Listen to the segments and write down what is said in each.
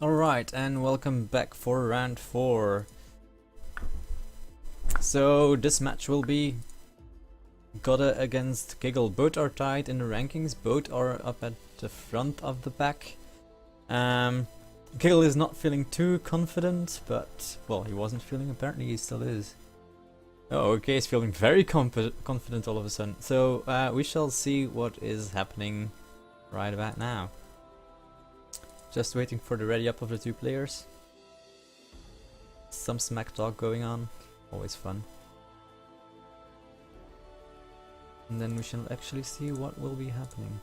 Alright, and welcome back for round 4. So this match will be Godde against Giggle. Both are tied in the rankings, both are up at the front of the pack. Giggle is not feeling too confident, but, well, he wasn't feeling, apparently he still is. Oh, okay, he's feeling very confident all of a sudden. So we shall see what is happening right about now. Just waiting for the ready up of the two players. Some smack talk going on, always fun. And then we shall actually see what will be happening.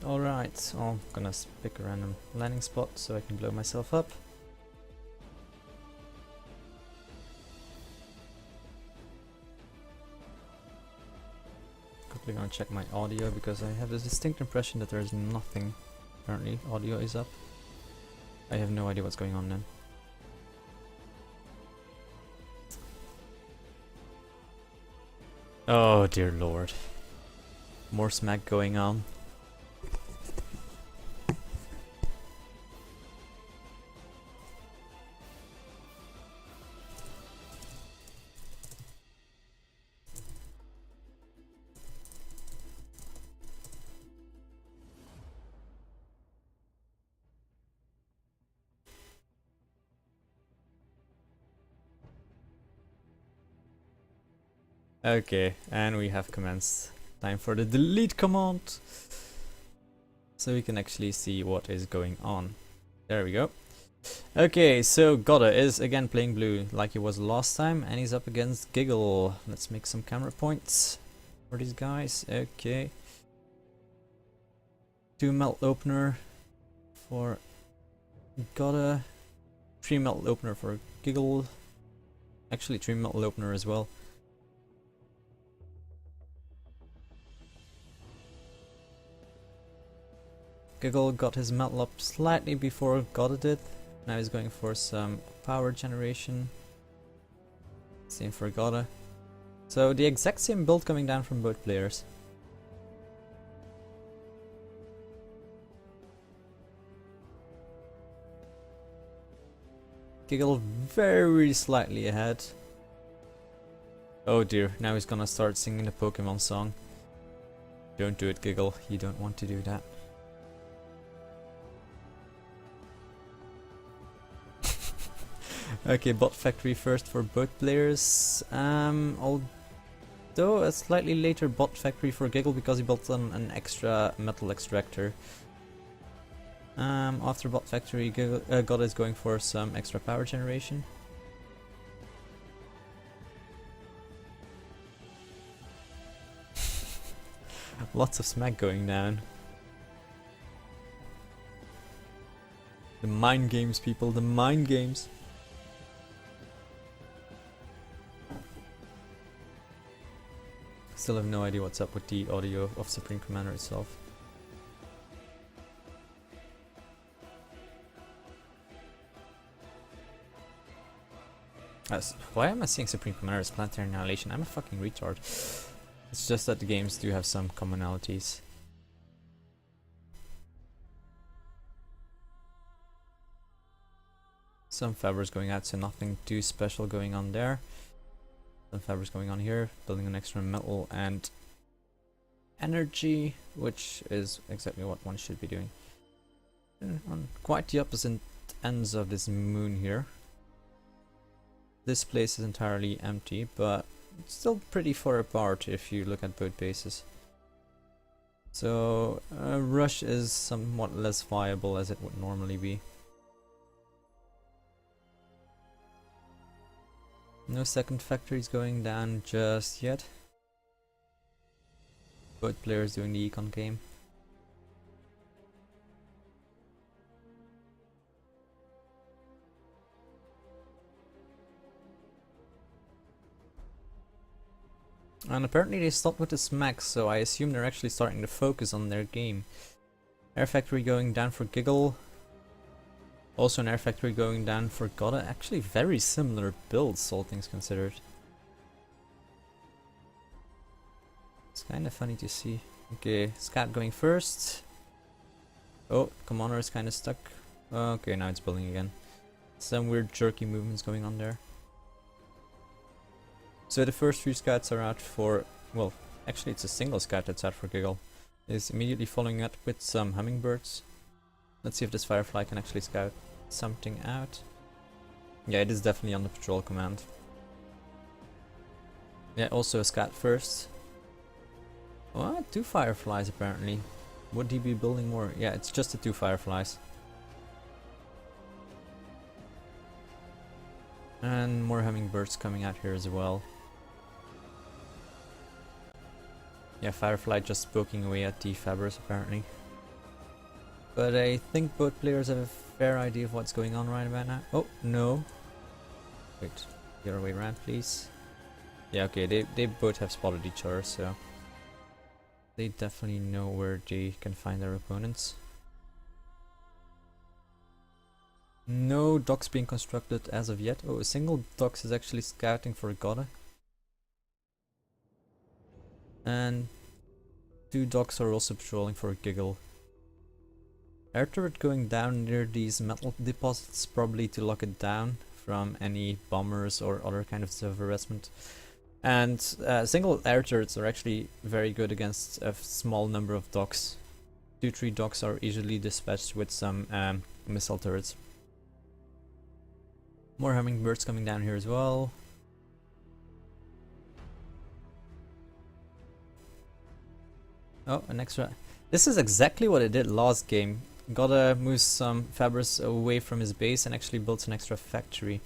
Alright, I'm gonna pick a random landing spot so I can blow myself up. Quickly gonna check my audio because I have a distinct impression that there is nothing. Apparently audio is up. I have no idea what's going on then. Oh dear lord. More smack going on. Okay, and we have commenced. Time for the delete command. So we can actually see what is going on. There we go. Okay, so Godde is again playing blue like he was last time, and he's up against Giggle. Let's make some camera points for these guys. Okay. 2 melt opener for Godde. 3 melt opener for Giggle. Actually 3 melt opener as well. Giggle got his metal up slightly before Godde did. Now he's going for some power generation. Same for Godde. So the exact same build coming down from both players. Giggle very slightly ahead. Oh dear, now he's gonna start singing the Pokemon song. Don't do it, Giggle, you don't want to do that. Okay, bot factory first for both players. Although a slightly later bot factory for Giggle because he built on an extra metal extractor. After bot factory, Godde is going for some extra power generation. Lots of smack going down. The mind games, people, the mind games. Still have no idea what's up with the audio of Supreme Commander itself. Why am I saying Supreme Commander is Planetary Annihilation? I'm a fucking retard. It's just that the games do have some commonalities. Some fibers going out, so nothing too special going on there. Some fibers going on here, building an extra metal and energy, which is exactly what one should be doing. On quite the opposite ends of this moon here. This place is entirely empty, but it's still pretty far apart if you look at both bases. So rush is somewhat less viable as it would normally be. No second factories going down just yet. Both players doing the econ game. And apparently they stopped with the smacks, so I assume they're actually starting to focus on their game. Air factory going down for Giggle. Also an air factory going down for Godde. Actually very similar builds, all things considered. It's kind of funny to see. Okay, Scout going first. Oh, Commander is kind of stuck. Okay, now it's building again. Some weird jerky movements going on there. So the first few scouts are out for, well, actually it's a single scout that's out for Giggle. Is immediately following up with some hummingbirds. Let's see if this firefly can actually scout something out. Yeah, it is definitely on the patrol command. Yeah, also a scout first. What? 2 fireflies apparently. Would he be building more? Yeah, it's just the 2 fireflies. And more hummingbirds coming out here as well. Yeah, Firefly just poking away at the Fabbers apparently. But I think both players have a fair idea of what's going on right about now. Oh, no. Wait, the other way around please. Yeah, okay, they both have spotted each other, so they definitely know where they can find their opponents. No docks being constructed as of yet. Oh, a single docks is actually scouting for Godde. And 2 docks are also patrolling for Giggle. Air turret going down near these metal deposits, probably to lock it down from any bombers or other kind of harassment. And single air turrets are actually very good against a small number of docks. 2-3 docks are easily dispatched with some missile turrets. More hummingbirds coming down here as well. Oh, an extra. This is exactly what it did last game. Godde moves some Fabbers away from his base and actually builds an extra factory.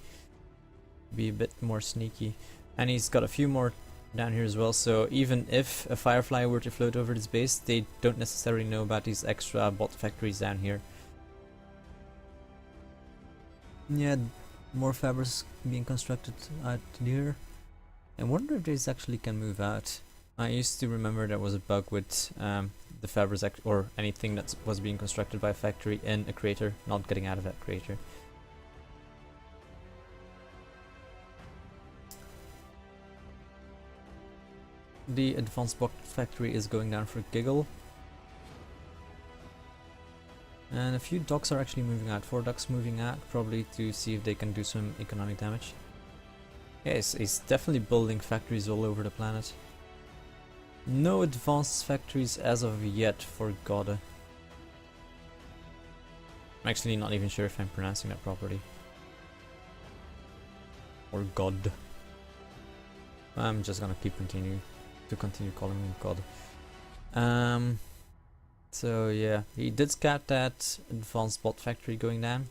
Be a bit more sneaky. And he's got a few more down here as well, so even if a Firefly were to float over this base, they don't necessarily know about these extra bot factories down here. Yeah, more Fabbers being constructed out here. I wonder if these actually can move out. I used to remember there was a bug with the Fabbers or anything that was being constructed by a factory in a crater, not getting out of that crater. The advanced bot factory is going down for Giggle. And a few docks are actually moving out. 4 docks moving out, probably to see if they can do some economic damage. Yeah, he's definitely building factories all over the planet. No advanced factories as of yet for Godde. I'm actually not even sure if I'm pronouncing that properly. Or God. I'm just gonna continue calling him God. So yeah, he did scout that advanced bot factory going down.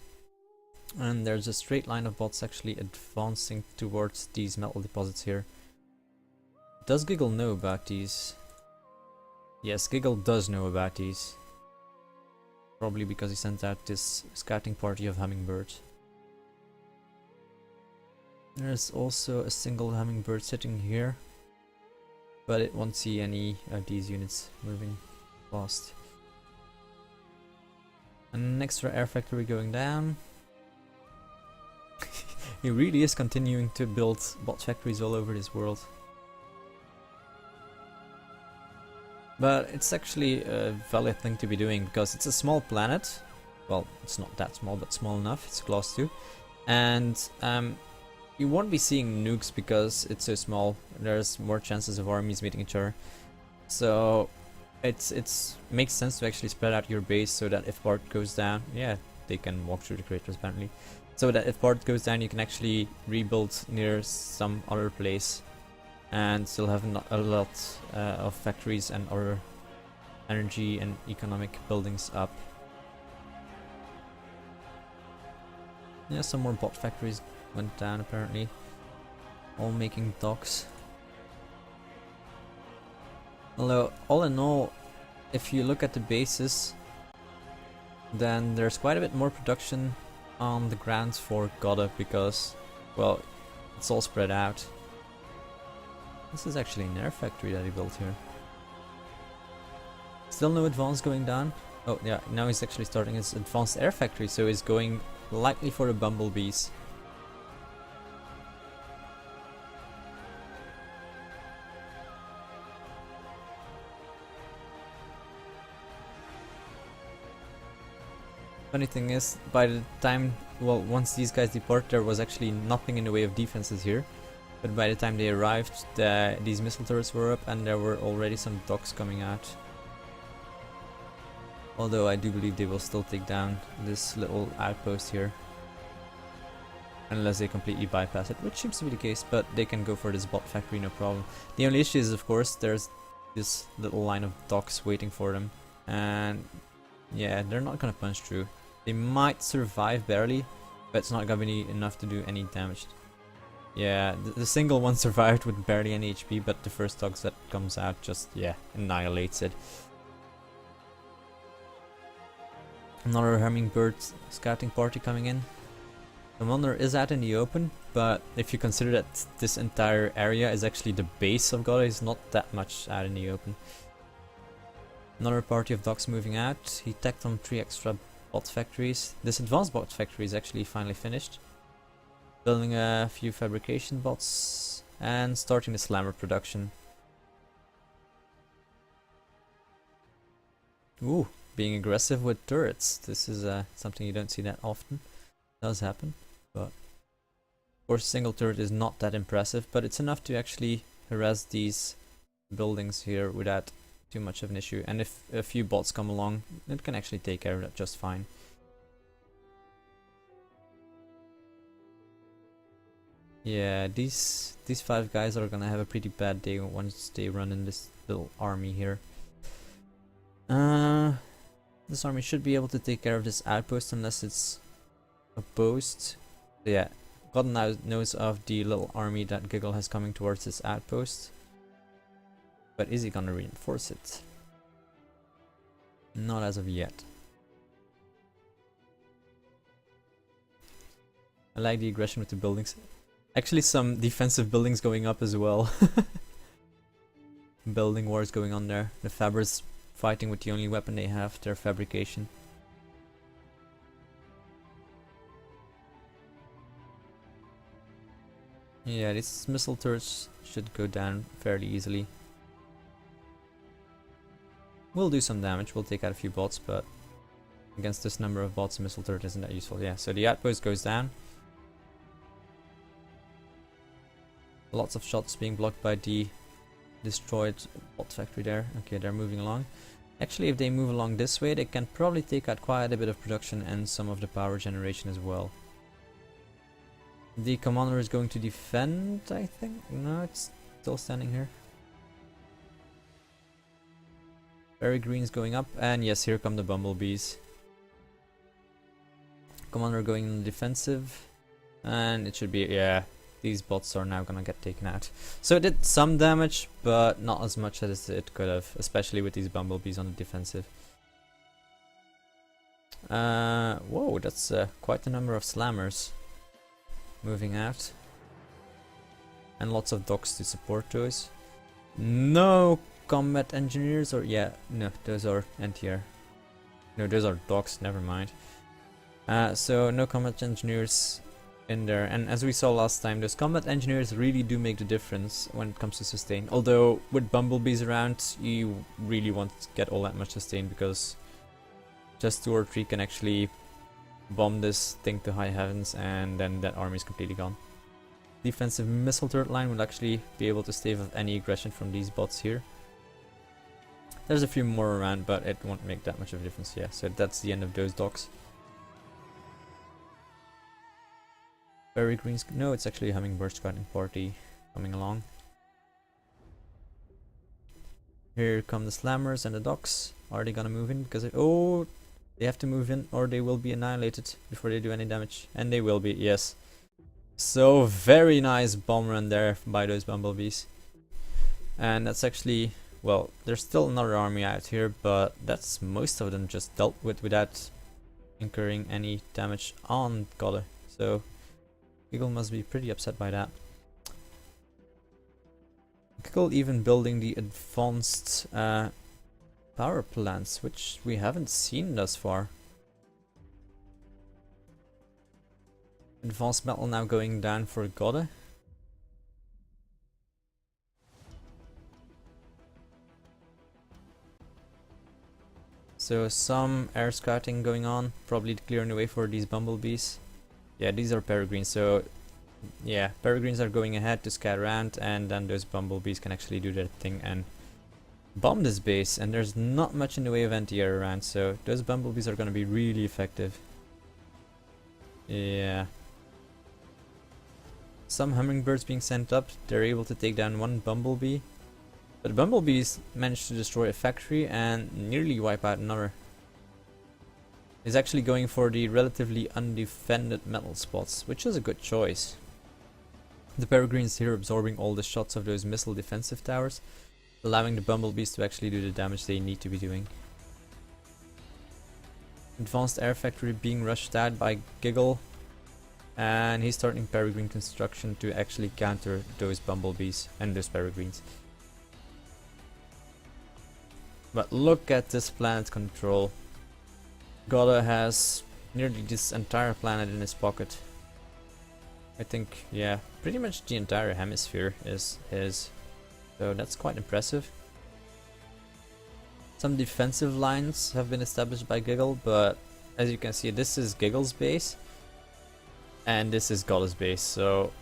And there's a straight line of bots actually advancing towards these metal deposits here. Does Giggle know about these? Yes, Giggle does know about these. Probably because he sent out this scouting party of hummingbirds. There's also a single hummingbird sitting here, but it won't see any of these units moving fast. An extra air factory going down. He really is continuing to build bot factories all over this world. But it's actually a valid thing to be doing because it's a small planet. Well, it's not that small, but small enough. It's class 2. And you won't be seeing nukes because it's so small. There's more chances of armies meeting each other. So it's makes sense to actually spread out your base so that if part goes down, yeah, they can walk through the craters apparently. So that if part goes down, you can actually rebuild near some other place and still have a lot of factories and other energy and economic buildings up. Yeah, some more bot factories went down apparently, all making docks. Although, all in all, if you look at the bases, then there's quite a bit more production on the grounds for Godde because, well, it's all spread out. This is actually an air factory that he built here. Still no advance going down. Oh yeah, now he's actually starting his advanced air factory, so he's going likely for the bumblebees. Funny thing is, by the time, well, once these guys depart, there was actually nothing in the way of defenses here. But by the time they arrived, these missile turrets were up and there were already some docks coming out. Although I do believe they will still take down this little outpost here. Unless they completely bypass it, which seems to be the case, but they can go for this bot factory, no problem. The only issue is, of course, there's this little line of docks waiting for them. And yeah, they're not gonna punch through. They might survive barely, but it's not gonna be enough to do any damage. Yeah, the single one survived with barely any HP, but the first dogs that comes out just, yeah, annihilates it. Another hummingbird scouting party coming in. Commander is out in the open, but if you consider that this entire area is actually the base of Godde, it's not that much out in the open. Another party of dogs moving out. He tacked on 3 extra bot factories. This advanced bot factory is actually finally finished. Building a few fabrication bots and starting the slammer production. Ooh, being aggressive with turrets. This is something you don't see that often. It does happen, but of course single turret is not that impressive, but it's enough to actually harass these buildings here without too much of an issue. And if a few bots come along, it can actually take care of that just fine. Yeah, these 5 guys are gonna have a pretty bad day once they run in this little army here. This army should be able to take care of this outpost unless it's opposed. Yeah, God now knows of the little army that Giggle has coming towards this outpost. But is he gonna reinforce it? Not as of yet. I like the aggression with the buildings. Actually some defensive buildings going up as well. Building wars going on there. The Fabbers fighting with the only weapon they have, their fabrication. Yeah, these missile turrets should go down fairly easily. We'll do some damage, we'll take out a few bots, but against this number of bots, a missile turret isn't that useful. Yeah, so the outpost goes down. Lots of shots being blocked by the destroyed bot factory there. Okay, they're moving along. Actually, if they move along this way, they can probably take out quite a bit of production and some of the power generation as well. The commander is going to defend, I think. No, it's still standing here. Very green is going up, and yes, here come the bumblebees. Commander going in the defensive, and it should be, yeah, these bots are now gonna get taken out. So it did some damage, but not as much as it could have, especially with these bumblebees on the defensive. Whoa, that's quite a number of slammers moving out. And lots of docks to support those. No combat engineers, or yeah, no, those are anti-air. No, those are docks, never mind. So no combat engineers in there, and as we saw last time, those combat engineers really do make the difference when it comes to sustain. Although with bumblebees around, you really won't get all that much sustain, because just 2 or 3 can actually bomb this thing to high heavens, and then that army is completely gone. Defensive missile turret line will actually be able to stave off any aggression from these bots here. There's a few more around, but it won't make that much of a difference. Yeah, so that's the end of those docks. Very green. No, it's actually a hummingbird scouting party coming along. Here come the slammers and the docks. Are they gonna move in? Because they have to move in, or they will be annihilated before they do any damage. And they will be, yes. So very nice bomb run there by those bumblebees. And that's actually, well, there's still another army out here, but that's most of them just dealt with without incurring any damage on Godde. So Giggle must be pretty upset by that. Giggle even building the advanced power plants, which we haven't seen thus far. Advanced metal now going down for Godde. So some air scouting going on, probably clearing the way for these bumblebees. Yeah, these are peregrines, so yeah, peregrines are going ahead to scout around, and then those bumblebees can actually do their thing and bomb this base. And there's not much in the way of anti-air around, so those bumblebees are going to be really effective. Yeah. Some hummingbirds being sent up, they're able to take down one bumblebee. But the bumblebees managed to destroy a factory and nearly wipe out another. He's actually going for the relatively undefended metal spots, which is a good choice. The peregrines here absorbing all the shots of those missile defensive towers, allowing the bumblebees to actually do the damage they need to be doing. Advanced air factory being rushed out by Giggle, and he's starting peregrine construction to actually counter those bumblebees and those peregrines. But look at this planet control. Godde has nearly this entire planet in his pocket. I think, yeah, pretty much the entire hemisphere is his. So that's quite impressive. Some defensive lines have been established by Giggle, but as you can see, this is Giggle's base. And this is Godde's base, so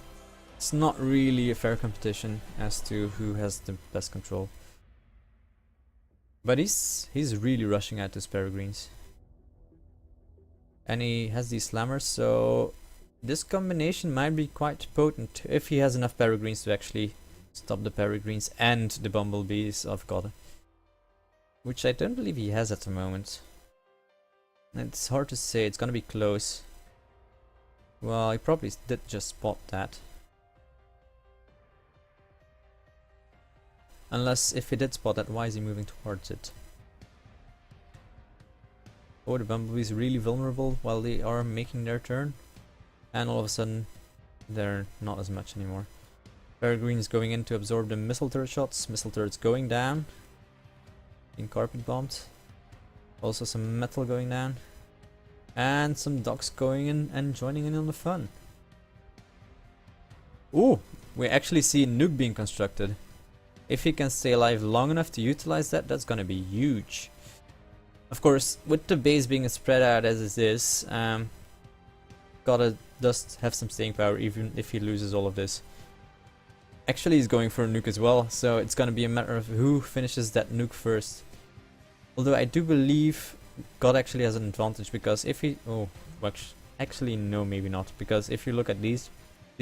it's not really a fair competition as to who has the best control. But he's really rushing out those peregrines. And he has these slammers, so this combination might be quite potent if he has enough peregrines to actually stop the peregrines and the bumblebees of Godde. Which I don't believe he has at the moment. It's hard to say, it's gonna be close. Well, he probably did just spot that. Unless, if he did spot that, why is he moving towards it? Oh, the bumblebees really vulnerable while they are making their turn. And all of a sudden, they're not as much anymore. Peregrine's going in to absorb the missile turret shots. Missile turrets going down. Being carpet bombed. Also some metal going down. And some docks going in and joining in on the fun. Ooh, we actually see a nuke being constructed. If he can stay alive long enough to utilize that, that's gonna be huge. Of course, with the base being spread out as it is, Godde does have some staying power even if he loses all of this. Actually, he's going for a nuke as well, so it's gonna be a matter of who finishes that nuke first. Although I do believe Godde actually has an advantage, because if he... oh, actually no, maybe not, because if you look at these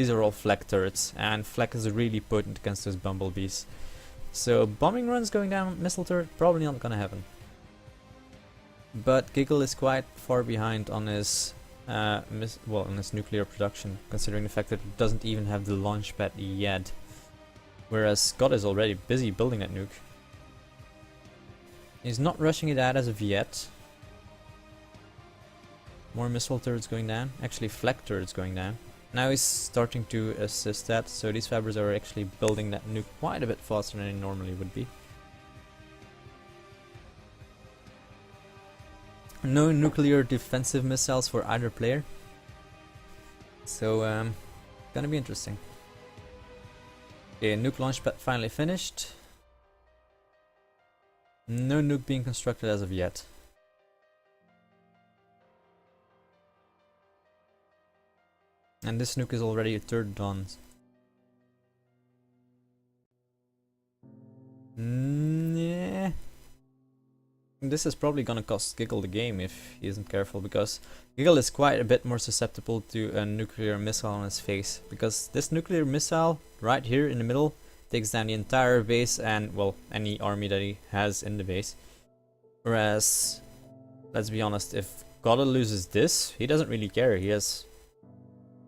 are all flak turrets, and flak is really potent against those bumblebees. So bombing runs going down missile turret, probably not gonna happen. But Giggle is quite far behind on his on his nuclear production, considering the fact that it doesn't even have the launch pad yet. Whereas Godde is already busy building that nuke. He's not rushing it out as of yet. More missile turrets going down, actually flak turrets going down. Now he's starting to assist that, so these fabbers are actually building that nuke quite a bit faster than they normally would be. No nuclear defensive missiles for either player. So, gonna be interesting. Okay, nuke launch pad finally finished. No nuke being constructed as of yet. And this nuke is already a third done. Yeah. This is probably gonna cost Giggle the game if he isn't careful, because Giggle is quite a bit more susceptible to a nuclear missile on his face. Because this nuclear missile right here in the middle takes down the entire base and, well, any army that he has in the base. Whereas, let's be honest, if Godde loses this, he doesn't really care. He has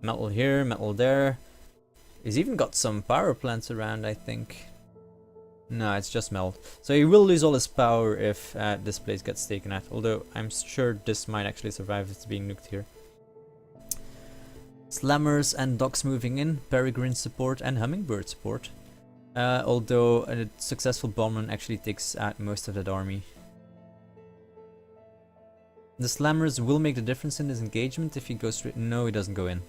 metal here, metal there. He's even got some power plants around, I think. No, it's just melt. So he will lose all his power if this place gets taken out. Although I'm sure this might actually survive if it's being nuked here. Slammers and docks moving in, peregrine support and hummingbird support. Although a successful bombman actually takes out most of that army. The slammers will make the difference in this engagement if he goes straight. No, he doesn't go in.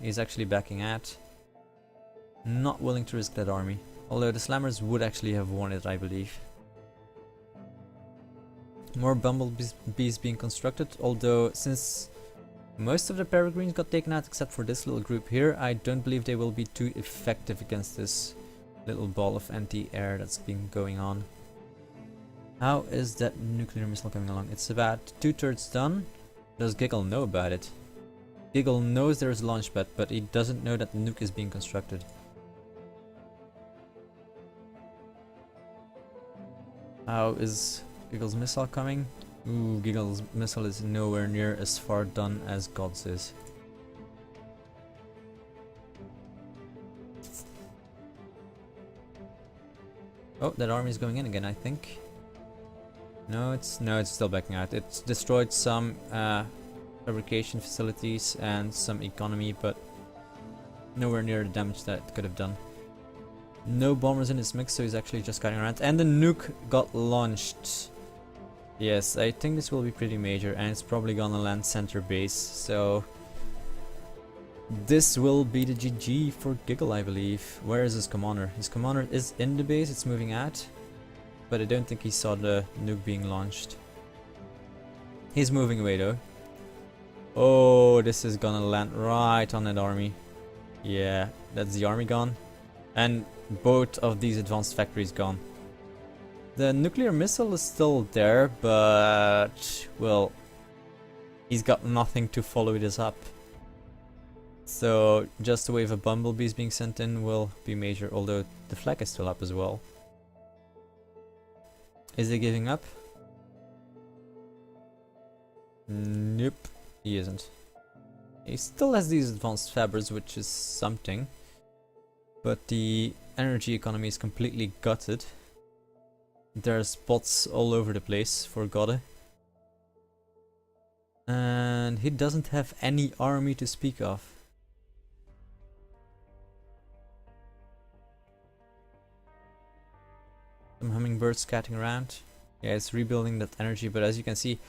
He's actually backing out. Not willing to risk that army. Although the Slammers would actually have won it, I believe. More bumblebees being constructed, although since most of the peregrines got taken out except for this little group here, I don't believe they will be too effective against this little ball of anti-air that's been going on. How is that nuclear missile coming along? It's about 2/3 done. Does Giggle know about it? Giggle knows there's a launch pad, but he doesn't know that the nuke is being constructed. How is Giggle's missile coming? Ooh, Giggle's missile is nowhere near as far done as God's is. Oh, that army is going in again, I think. No, it's still backing out. It's destroyed some fabrication facilities and some economy, but nowhere near the damage that it could have done. No bombers in his mix, so he's actually just cutting around. And the nuke got launched. Yes, I think this will be pretty major, and it's probably gonna land center base, so this will be the GG for Giggle, I believe. Where is his commander? His commander is in the base, it's moving out, but I don't think he saw the nuke being launched. He's moving away though. Oh, this is gonna land right on that army. Yeah, that's the army gone, and both of these advanced factories gone. The nuclear missile is still there, but, well, he's got nothing to follow this up. So just a wave of bumblebees being sent in will be major, although the flag is still up as well. Is he giving up? Nope, he isn't. He still has these advanced fabrics, which is something, but the energy economy is completely gutted. There are spots all over the place for Godde. And he doesn't have any army to speak of. Some hummingbirds scatting around. Yeah, it's rebuilding that energy, but as you can see,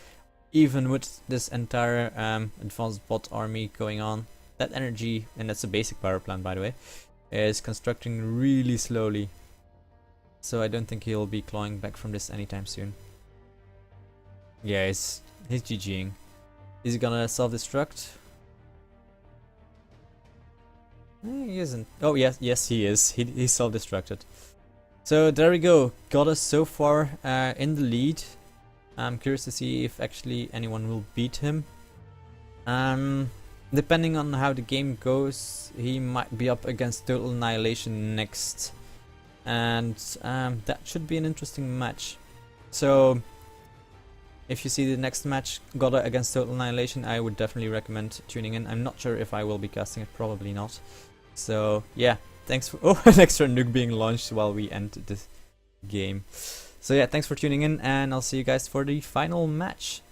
even with this entire advanced bot army going on, that energy, and that's a basic power plant by the way, is constructing really slowly. So I don't think he'll be clawing back from this anytime soon. Yeah, he's GGing. Is he gonna self-destruct? He isn't. Oh yes, he is. He self-destructed. So there we go. Godde so far in the lead. I'm curious to see if actually anyone will beat him. Depending on how the game goes, he might be up against Total Annihilation next. And that should be an interesting match. So if you see the next match, Godde against Total Annihilation, I would definitely recommend tuning in. I'm not sure if I will be casting it, probably not. So yeah, thanks for an extra nuke being launched while we end this game. So yeah, thanks for tuning in, and I'll see you guys for the final match.